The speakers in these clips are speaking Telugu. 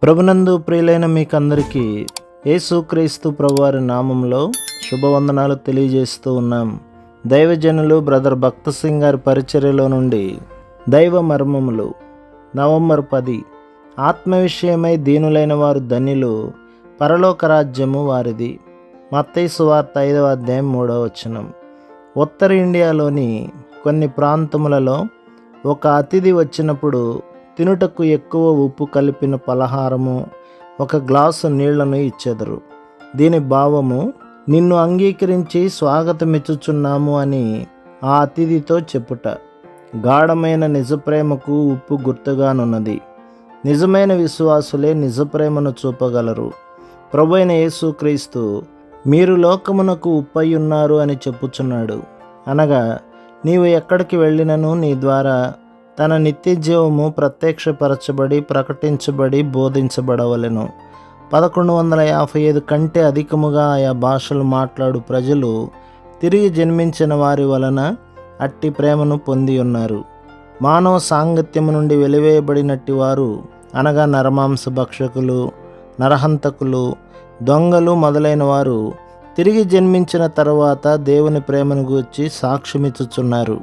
ప్రభునందు ప్రియులైన మీకందరికీ యేసుక్రీస్తు ప్రభువారి నామంలో శుభవందనాలు తెలియజేస్తూ ఉన్నాం. దైవజనులు బ్రదర్ భక్త సింగ్ గారి పరిచర్యలో నుండి దైవ మర్మములు నవంబర్ 10. ఆత్మ విషయమై దీనులైన వారు ధన్యులు, పరలోక రాజ్యము వారిది. మత్తయి సువార్త 5వ అధ్యాయం 3వ వచనం. ఉత్తర ఇండియాలోని కొన్ని ప్రాంతములలో ఒక అతిథి వచ్చినప్పుడు తినుటకు ఎక్కువ ఉప్పు కలిపిన పలహారము, ఒక గ్లాసు నీళ్లను ఇచ్చెదరు. దీని భావము, నిన్ను అంగీకరించి స్వాగతమిచ్చుచున్నాము అని ఆ అతిథితో చెప్పుట. గాఢమైన నిజప్రేమకు ఉప్పు గుర్తుగానున్నది. నిజమైన విశ్వాసులే నిజప్రేమను చూపగలరు. ప్రభువైన యేసుక్రీస్తు మీరు లోకమునకు ఉప్పయ్యున్నారు అని చెప్పుచున్నాడు. అనగా నీవు ఎక్కడికి వెళ్ళినను నీ ద్వారా తన నిత్య జీవము ప్రత్యక్షపరచబడి, ప్రకటించబడి, బోధించబడవలెను. 1155 కంటే అధికముగా ఆయా భాషలు మాట్లాడు ప్రజలు తిరిగి జన్మించిన వారి వలన అట్టి ప్రేమను పొంది ఉన్నారు. మానవ సాంగత్యము నుండి వెలివేయబడినట్టి వారు, అనగా నరమాంస భక్షకులు, నరహంతకులు, దొంగలు మొదలైన వారు తిరిగి జన్మించిన తరువాత దేవుని ప్రేమను గూర్చి సాక్ష్యమిచ్చుచున్నారు.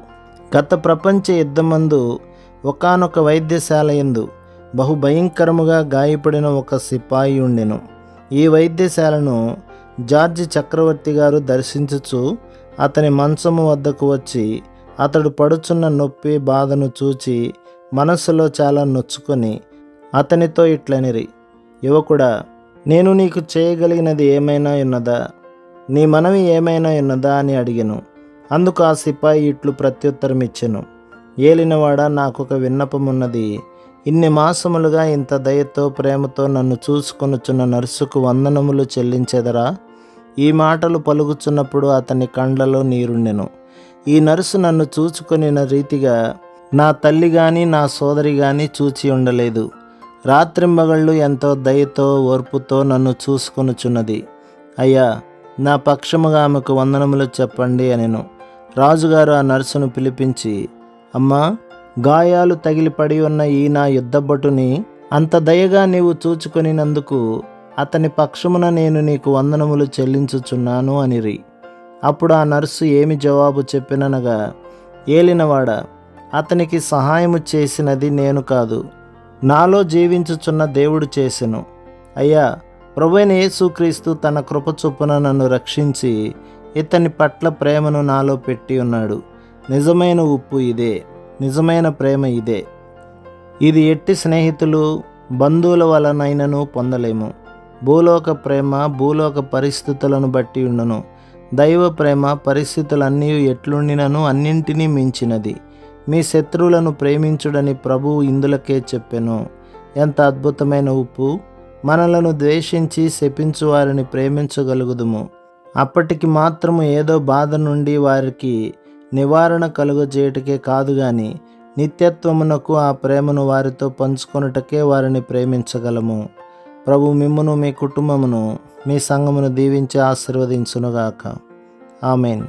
గత ప్రపంచ యుద్ధమందు ఒకానొక వైద్యశాల యందు బహుభయంకరముగా గాయపడిన ఒక సిపాయి ఉండెను. ఈ వైద్యశాలను జార్జి చక్రవర్తి గారు దర్శించుచు అతని మంచము వద్దకు వచ్చి అతడు పడుచున్న నొప్పి బాధను చూచి మనస్సులో చాలా నొచ్చుకొని అతనితో ఇట్లనిరి, యువకుడా, నేను నీకు చేయగలిగినది ఏమైనా ఉన్నదా? నీ మనవి ఏమైనా ఉన్నదా అని అడిగెను. అందుకు ఆ సిపాయి ఇట్లు ప్రత్యుత్తరం ఇచ్చెను, ఏలినవాడా, నాకొక విన్నపమున్నది. ఇన్ని మాసములుగా ఇంత దయతో ప్రేమతో నన్ను చూసుకొనుచున్న నర్సుకు వందనములు చెల్లించెదరా? ఈ మాటలు పలుకుచున్నప్పుడు అతని కండ్లలో నీరుండెను. ఈ నర్సు నన్ను చూచుకొనిన రీతిగా నా తల్లి గాని నా సోదరి గాని చూచి ఉండలేదు. రాత్రింబగళ్ళు ఎంతో దయతో ఓర్పుతో నన్ను చూసుకొనుచున్నది. అయ్యా, నా పక్షముగా ఆమెకు వందనములు చెప్పండి అనెను. రాజుగారు ఆ నర్సును పిలిపించి, అమ్మా, గాయాలు తగిలి పడి ఉన్న ఈ నా యుద్ధభటుని అంత దయగా నీవు చూచుకొనినందుకు అతని పక్షమున నేను నీకు వందనములు చెల్లించుచున్నాను అనిరి. అప్పుడు ఆ నర్సు ఏమి జవాబు చెప్పిననగా, ఏలినవాడా, అతనికి సహాయము చేసినది నేను కాదు, నాలో జీవించుచున్న దేవుడు చేసెను. అయ్యా, ప్రభువైన యేసుక్రీస్తు తన కృప చొప్పున నన్ను రక్షించి ఇతని పట్ల ప్రేమను నాలో పెట్టి ఉన్నాడు. నిజమైన ఉప్పు ఇదే, నిజమైన ప్రేమ ఇదే. ఇది ఎట్టి స్నేహితులు, బంధువుల వలనైనను పొందలేము. భూలోక ప్రేమ భూలోక పరిస్థితులను బట్టి ఉండును. దైవ ప్రేమ పరిస్థితులన్నీ ఎట్లుండినను అన్నింటినీ మించినది. మీ శత్రువులను ప్రేమించుడని ప్రభువు ఇందులకే చెప్పెను. ఎంత అద్భుతమైన ఉప్పు! మనలను ద్వేషించి శపించు వారిని ప్రేమించగలుగుదుము. అప్పటికి మాత్రము ఏదో బాధ నుండి వారికి నివారణ కలుగజేయటకే కాదు గాని నిత్యత్వమునకు ఆ ప్రేమను వారితో పంచుకొనుటకే వారిని ప్రేమించగలము. ప్రభు మిమ్మును, మీ కుటుంబమును, మీ సంఘమును దీవించి ఆశీర్వదించునుగాక. ఆమేన్.